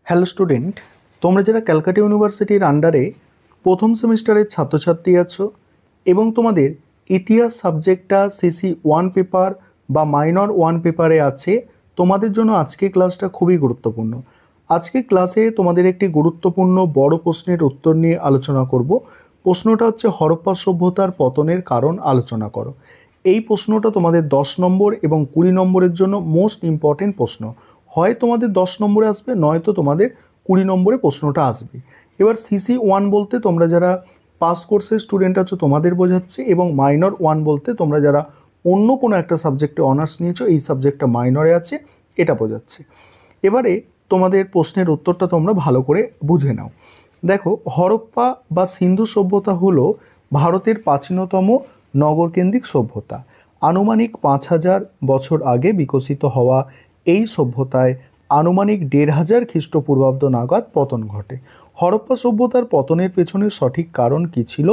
Hello student, তোমরা যারা ক্যালকাটা ইউনিভার্সিটির আন্ডারে প্রথম সেমিস্টারের ছাত্রছাত্রী আছো এবং তোমাদের ইতিহাস সাবজেক্টটা সিসি ওয়ান পেপার বা মাইনর ওয়ান পেপারে আছে, তোমাদের জন্য আজকে ক্লাসটা খুবই গুরুত্বপূর্ণ। আজকে ক্লাসে তোমাদের একটি গুরুত্বপূর্ণ বড় প্রশ্নের উত্তর নিয়ে আলোচনা করব। প্রশ্নটা হচ্ছে হরপ্পা সভ্যতার পতনের কারণ আলোচনা করো। এই প্রশ্নটা তোমাদের 10 নম্বর এবং 20 নম্বরের জন্য মোস্ট ইম্পর্টেন্ট প্রশ্ন। হয় তোমাদের 10 নম্বরে আসবে, নয়তো তোমাদের 20 নম্বরে প্রশ্নটা আসবে। এবার সিসি ওয়ান বলতে তোমরা যারা পাস কোর্সের স্টুডেন্ট আছো তোমাদের বোঝাচ্ছে, এবং মাইনর ওয়ান বলতে তোমরা যারা অন্য কোনো একটা সাবজেক্টে অনার্স নিয়েছো, এই সাবজেক্টটা মাইনরে আছে, এটা বোঝাচ্ছে। এবারে তোমাদের প্রশ্নের উত্তরটা তোমরা ভালো করে বুঝে নাও। দেখো, হরপ্পা বা সিন্ধু সভ্যতা হলো ভারতের প্রাচীনতম নগরকেন্দ্রিক সভ্যতা। আনুমানিক 5000 বছর আগে বিকশিত হওয়া এই সভ্যতায় আনুমানিক 1500 খ্রিস্টপূর্বাব্দ নাগাদ পতন ঘটে। হরপ্পা সভ্যতার পতনের পেছনে সঠিক কারণ কী ছিল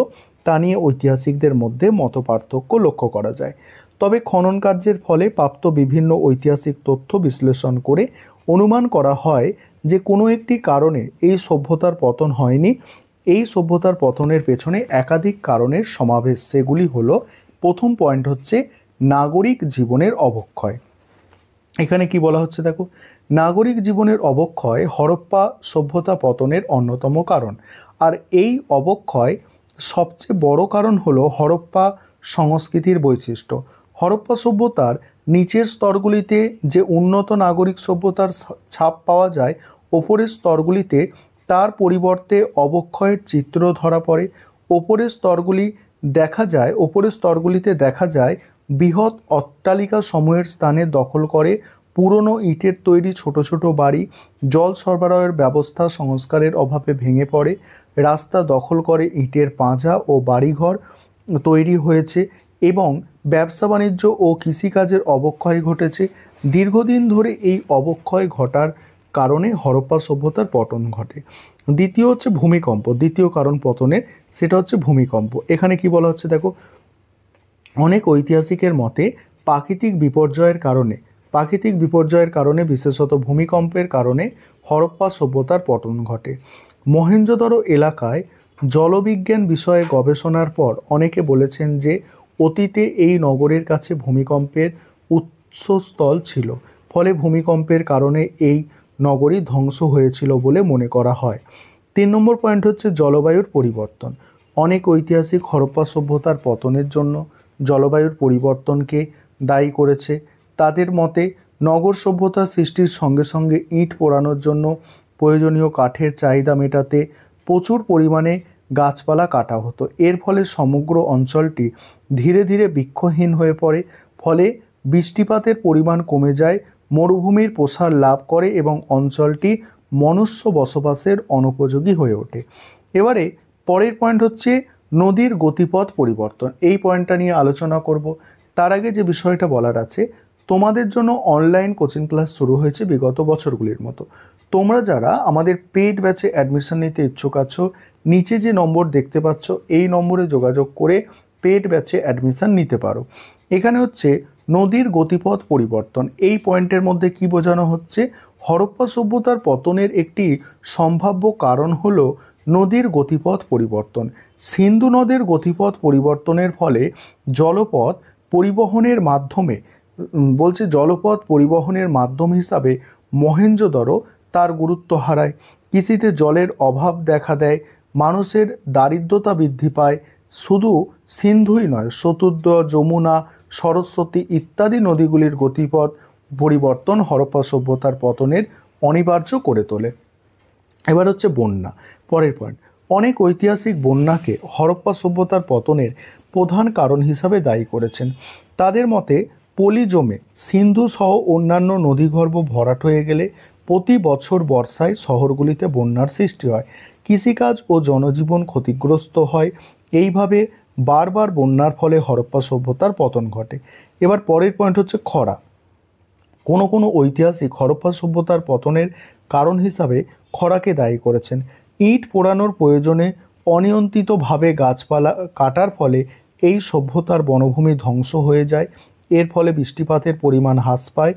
তা নিয়ে ঐতিহাসিকদের মধ্যে মতপার্থক্য লক্ষ্য করা যায়। তবে খনন কার্যের ফলে প্রাপ্ত বিভিন্ন ঐতিহাসিক তথ্য বিশ্লেষণ করে অনুমান করা হয় যে কোনো একটি কারণে এই সভ্যতার পতন হয়নি। এই সভ্যতার পতনের পেছনে একাধিক কারণের সমাবেশ। সেগুলি হলো, প্রথম পয়েন্ট হচ্ছে নাগরিক জীবনের অবক্ষয়। এখানে কি বলা হচ্ছে দেখো, নাগরিক জীবনের অবক্ষয় হরপ্পা সভ্যতা পতনের অন্যতম কারণ। আর এই অবক্ষয় সবচেয়ে বড় কারণ হলো হরপ্পা সংস্কৃতির বৈশিষ্ট্য। হরপ্পা সভ্যতার নিচের স্তরগুলিতে যে উন্নত নাগরিক সভ্যতার ছাপ পাওয়া যায়, ওপরের স্তরগুলিতে তার পরিবর্তে অবক্ষয়ের চিত্র ধরা পড়ে। ওপরের স্তরগুলিতে দেখা যায় বৃহৎ অট্টালিকা সমূহের স্থানে দখল করে পুরনো ইটের তৈরি ছোট ছোট বাড়ি। জল সরবরাহের ব্যবস্থা সংস্কারের অভাবে ভেঙে পড়ে। রাস্তা দখল করে ইটের পাঁজা ও বাড়িঘর তৈরি হয়েছে, এবং ব্যবসা বাণিজ্য ও কৃষিকাজের অবক্ষয় ঘটেছে। দীর্ঘদিন ধরে এই অবক্ষয় ঘটার কারণে হরপ্পা সভ্যতার পতন ঘটে। দ্বিতীয় হচ্ছে ভূমিকম্প। দ্বিতীয় কারণ পতনের, সেটা হচ্ছে ভূমিকম্প। এখানে কি বলা হচ্ছে দেখো, অনেক ঐতিহাসিকের মতে প্রাকৃতিক বিপর্যয়ের কারণে বিশেষত ভূমিকম্পের কারণে হরপ্পা সভ্যতার পতন ঘটে। মহেঞ্জোদড়ো এলাকায় জলবিজ্ঞান বিষয়ে গবেষণার পর অনেকে বলেছেন যে অতীতে এই নগরের কাছে ভূমিকম্পের উৎসস্থল ছিল, ফলে ভূমিকম্পের কারণে এই নগরী ধ্বংস হয়েছিল বলে মনে করা হয়। 3 নম্বর পয়েন্ট হচ্ছে জলবায়ুর পরিবর্তন। অনেক ঐতিহাসিক হরপ্পা সভ্যতার পতনের জন্য জলবায়ুর পরিবর্তনকে দায়ী করেছে। তাদের মতে নগর সভ্যতা সৃষ্টির সঙ্গে সঙ্গে ইট পোড়ানোর জন্য প্রয়োজনীয় কাঠের চাহিদা মেটাতে প্রচুর পরিমাণে গাছপালা কাটা হতো। এর ফলে সমগ্র অঞ্চলটি ধীরে ধীরে বৃক্ষহীন হয়ে পড়ে। ফলে বৃষ্টিপাতের পরিমাণ কমে যায়, মরুভূমির প্রসার লাভ করে এবং অঞ্চলটি মনুষ্য বসবাসের অনুপযোগী হয়ে ওঠে। এবারে পরের পয়েন্ট হচ্ছে নদীর গতিপথ পরিবর্তন। এই পয়েন্টটা নিয়ে আলোচনা করব। তার আগে যে বিষয়টা বলার আছে, তোমাদের জন্য অনলাইন কোচিং ক্লাস শুরু হয়েছে বিগত বছরগুলির মতো। তোমরা যারা আমাদের পেইড ব্যাচে অ্যাডমিশন নিতে ইচ্ছুক আছো, নিচে যে নম্বর দেখতে পাচ্ছ এই নম্বরে যোগাযোগ করে পেইড ব্যাচে অ্যাডমিশন নিতে পারো। এখানে হচ্ছে নদীর গতিপথ পরিবর্তন। এই পয়েন্টের মধ্যে কি বোঝানো হচ্ছে, হরপ্পা সভ্যতার পতনের একটি সম্ভাব্য কারণ হলো নদীর গতিপথ পরিবর্তন। সিন্ধু নদের গতিপথ পরিবর্তনের ফলে জলপথ পরিবহনের মাধ্যম হিসাবে মহেঞ্জোদড়ো তার গুরুত্ব হারায়। কৃষিতে জলের অভাব দেখা দেয়, মানুষের দারিদ্রতা বৃদ্ধি পায়। শুধু সিন্ধুই নয়, শতুদ্র, যমুনা, সরস্বতী ইত্যাদি নদীগুলির গতিপথ পরিবর্তন হরপ্পা সভ্যতার পতনের অনিবার্য করে তোলে। এবার হচ্ছে বন্যা। পরের পয়েন্ট, অনেক ঐতিহাসিক বন্যাকে হরপ্পা সভ্যতার পতনের প্রধান কারণ হিসাবে দায়ী করেছেন। তাদের মতে পলি জমে সিন্ধু সহ অন্যান্য নদীগর্ভ ভরাট হয়ে গেলে প্রতি বছর বর্ষায় শহরগুলিতে বন্যার সৃষ্টি হয়, কৃষিকাজ ও জনজীবন ক্ষতিগ্রস্ত হয়। এইভাবে বারবার বন্যার ফলে হরপ্পা সভ্যতার পতন ঘটে। এবার পরের পয়েন্ট হচ্ছে খরা। কোনো ঐতিহাসিক হরপ্পা সভ্যতার পতনের কারণ হিসাবে খরাকে দায়ী করেছেন। ইট পোড়ানোর প্রয়োজনে অনিয়ন্ত্রিতভাবে গাছপালা কাটার ফলে এই সভ্যতার বনভূমি ধ্বংস হয়ে যায়। এর ফলে বৃষ্টিপাতের পরিমাণ হ্রাস পায়।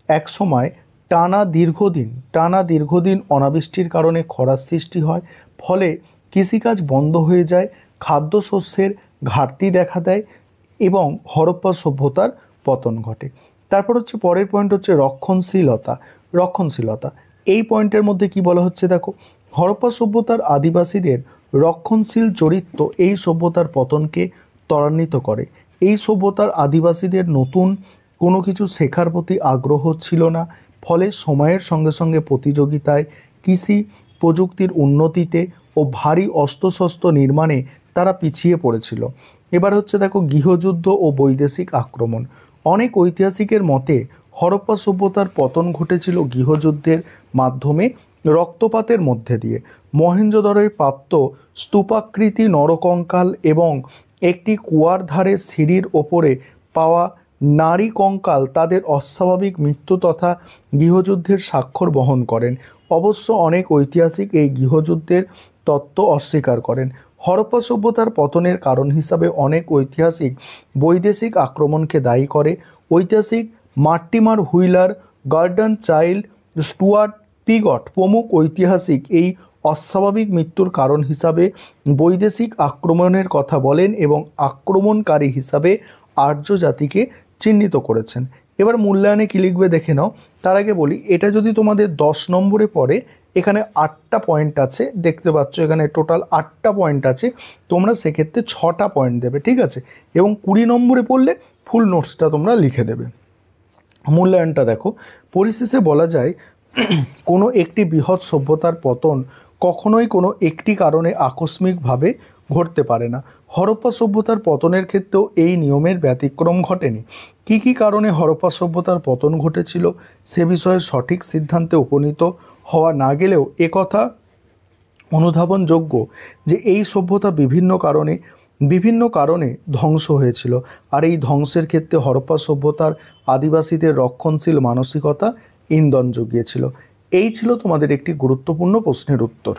এক সময় টানা দীর্ঘদিন অনাবৃষ্টির কারণে খরার সৃষ্টি হয়, ফলে কৃষিকাজ বন্ধ হয়ে যায়, খাদ্যশস্যের ঘাটতি দেখা দেয় এবং হরপ্পা সভ্যতার পতন ঘটে। তারপর হচ্ছে পরের পয়েন্ট হচ্ছে রক্ষণশীলতা। এই পয়েন্টের মধ্যে কি বলা হচ্ছে দেখো, হরপ্পা সভ্যতার আদিবাসীদের রক্ষণশীল চরিত্র এই সভ্যতার পতনকে ত্বরান্বিত করে। এই সভ্যতার আদিবাসীদের নতুন কোনো কিছু শেখার প্রতি আগ্রহ ছিল না, ফলে সময়ের সঙ্গে সঙ্গে প্রতিযোগিতায়, কৃষি প্রযুক্তির উন্নতিতে ও ভারী অস্ত্রশস্ত্র নির্মাণে তারা পিছিয়ে পড়েছিল। এবার হচ্ছে দেখো গৃহযুদ্ধ ও বৈদেশিক আক্রমণ। অনেক ঐতিহাসিকের মতে হরপ্পা সভ্যতার পতন ঘটেছিল গৃহযুদ্ধের মাধ্যমে, রক্তপাতের মধ্যে দিয়ে। মহেঞ্জোদড়োয় প্রাপ্ত স্তূপাকৃতি নরকঙ্কাল এবং একটি কুয়ার ধারে সিঁড়ির ওপরে পাওয়া নারী কঙ্কাল তাদের অস্বাভাবিক মৃত্যু তথা গৃহযুদ্ধের স্বাক্ষর বহন করেন। অবশ্য অনেক ঐতিহাসিক এই গৃহযুদ্ধের তত্ত্ব অস্বীকার করেন। হরপ্পা সভ্যতার পতনের কারণ হিসাবে অনেক ঐতিহাসিক বৈদেশিক আক্রমণকে দায়ী করে। ঐতিহাসিক Mortimer Wheeler, Gordon Childe, Stuart Piggott প্রমুখ ঐতিহাসিক এই অস্বাভাবিক মৃত্যুর কারণ হিসাবে বৈদেশিক আক্রমণের কথা বলেন এবং আক্রমণকারী হিসাবে আর্য জাতিকে চিহ্নিত করেছেন। এবার মূল্যায়নে কী লিখবে দেখে নাও। তার আগে বলি, এটা যদি তোমাদের 10 নম্বরে পড়ে, এখানে 8টা পয়েন্ট আছে, দেখতে পাচ্ছ এখানে টোটাল 8টা পয়েন্ট আছে, তোমরা সেক্ষেত্রে 6টা পয়েন্ট দেবে, ঠিক আছে। এবং 20 নম্বরে পড়লে ফুল নোটসটা তোমরা লিখে দেবে। মূল্যায়নটা দেখো, পরিশেষে বলা যায় কোনো একটি বৃহৎ সভ্যতার পতন কখনোই কোনো একটি কারণে আকস্মিকভাবে ঘটতে পারে না। হরপ্পা সভ্যতার পতনের ক্ষেত্রেও এই নিয়মের ব্যতিক্রম ঘটেনি। কী কী কারণে হরপ্পা সভ্যতার পতন ঘটেছিল সে বিষয়ে সঠিক সিদ্ধান্তে উপনীত হওয়া না গেলেও একথা অনুধাবনযোগ্য যে এই সভ্যতা বিভিন্ন কারণে ধ্বংস হয়েছিল, আর এই ধ্বংসের ক্ষেত্রে হরপ্পা সভ্যতার আদিবাসীদের রক্ষণশীল মানসিকতা ইন্ধন জুগিয়েছিল। এই ছিল তোমাদের একটি গুরুত্বপূর্ণ প্রশ্নের উত্তর।